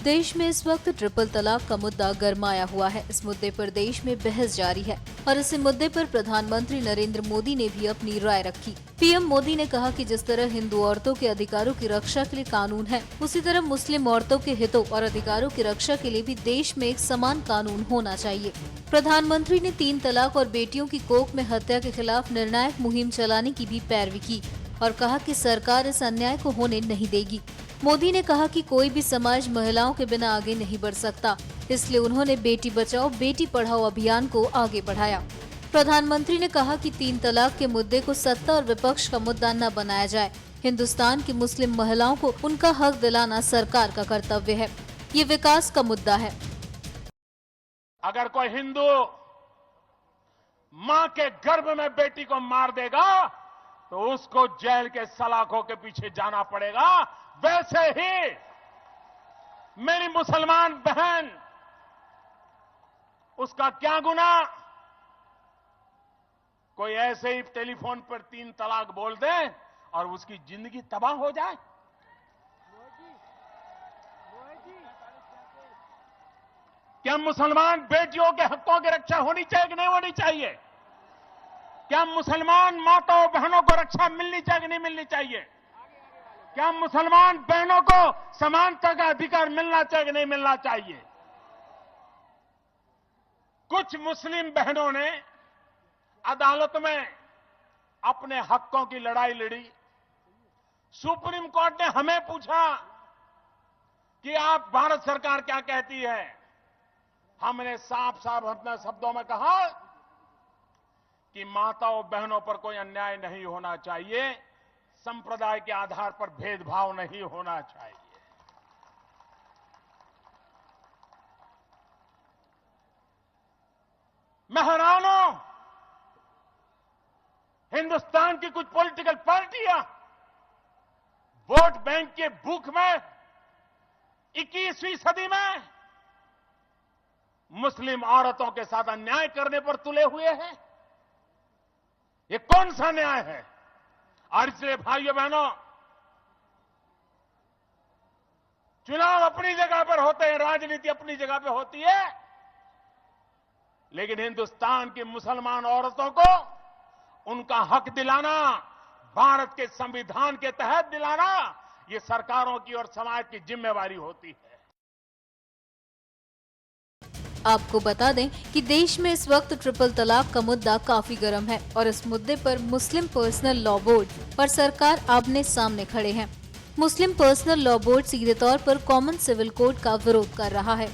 देश में इस वक्त ट्रिपल तलाक का मुद्दा गरमाया हुआ है। इस मुद्दे पर देश में बहस जारी है और इस मुद्दे पर प्रधानमंत्री नरेंद्र मोदी ने भी अपनी राय रखी। पीएम मोदी ने कहा कि जिस तरह हिंदू औरतों के अधिकारों की रक्षा के लिए कानून है, उसी तरह मुस्लिम औरतों के हितों और अधिकारों की रक्षा के लिए भी देश में एक समान कानून होना चाहिए। प्रधानमंत्री ने 3 तलाक और बेटियों की कोख में हत्या के खिलाफ निर्णायक मुहिम चलाने की भी पैरवी की और कहा कि सरकार इस अन्याय को होने नहीं देगी। मोदी ने कहा कि कोई भी समाज महिलाओं के बिना आगे नहीं बढ़ सकता, इसलिए उन्होंने बेटी बचाओ बेटी पढ़ाओ अभियान को आगे बढ़ाया। प्रधानमंत्री ने कहा कि 3 तलाक के मुद्दे को सत्ता और विपक्ष का मुद्दा न बनाया जाए। हिंदुस्तान की मुस्लिम महिलाओं को उनका हक दिलाना सरकार का कर्तव्य है। ये विकास का मुद्दा है। अगर कोई हिंदू मां के गर्भ में बेटी को मार देगा तो उसको जेल के सलाखों के पीछे जाना पड़ेगा। वैसे ही मेरी मुसलमान बहन, उसका क्या गुनाह? कोई ऐसे ही टेलीफोन पर 3 तलाक बोल दे और उसकी जिंदगी तबाह हो जाए। क्या मुसलमान बेटियों के हकों की रक्षा होनी चाहिए कि नहीं होनी चाहिए? क्या मुसलमान माताओं बहनों को रक्षा मिलनी चाहिए कि नहीं मिलनी चाहिए? क्या मुसलमान बहनों को समानता का अधिकार मिलना चाहिए कि नहीं मिलना चाहिए? कुछ मुस्लिम बहनों ने अदालत में अपने हकों की लड़ाई लड़ी। सुप्रीम कोर्ट ने हमें पूछा कि आप भारत सरकार क्या कहती है। हमने साफ साफ अपने शब्दों में कहा कि माताओं बहनों पर कोई अन्याय नहीं होना चाहिए, संप्रदाय के आधार पर भेदभाव नहीं होना चाहिए। मैं हैरान हूं, हिंदुस्तान की कुछ पॉलिटिकल पार्टियां वोट बैंक के भूख में 21वीं सदी में मुस्लिम औरतों के साथ अन्याय करने पर तुले हुए हैं। ये कौन सा न्याय है? और इसलिए भाइयों बहनों, चुनाव अपनी जगह पर होते हैं, राजनीति अपनी जगह पर होती है, लेकिन हिंदुस्तान की मुसलमान औरतों को उनका हक दिलाना, भारत के संविधान के तहत दिलाना, ये सरकारों की और समाज की जिम्मेवारी होती है। आपको बता दें कि देश में इस वक्त ट्रिपल तलाक का मुद्दा काफी गर्म है और इस मुद्दे पर मुस्लिम पर्सनल लॉ बोर्ड और सरकार आमने सामने खड़े हैं। मुस्लिम पर्सनल लॉ बोर्ड सीधे तौर पर कॉमन सिविल कोड का विरोध कर रहा है।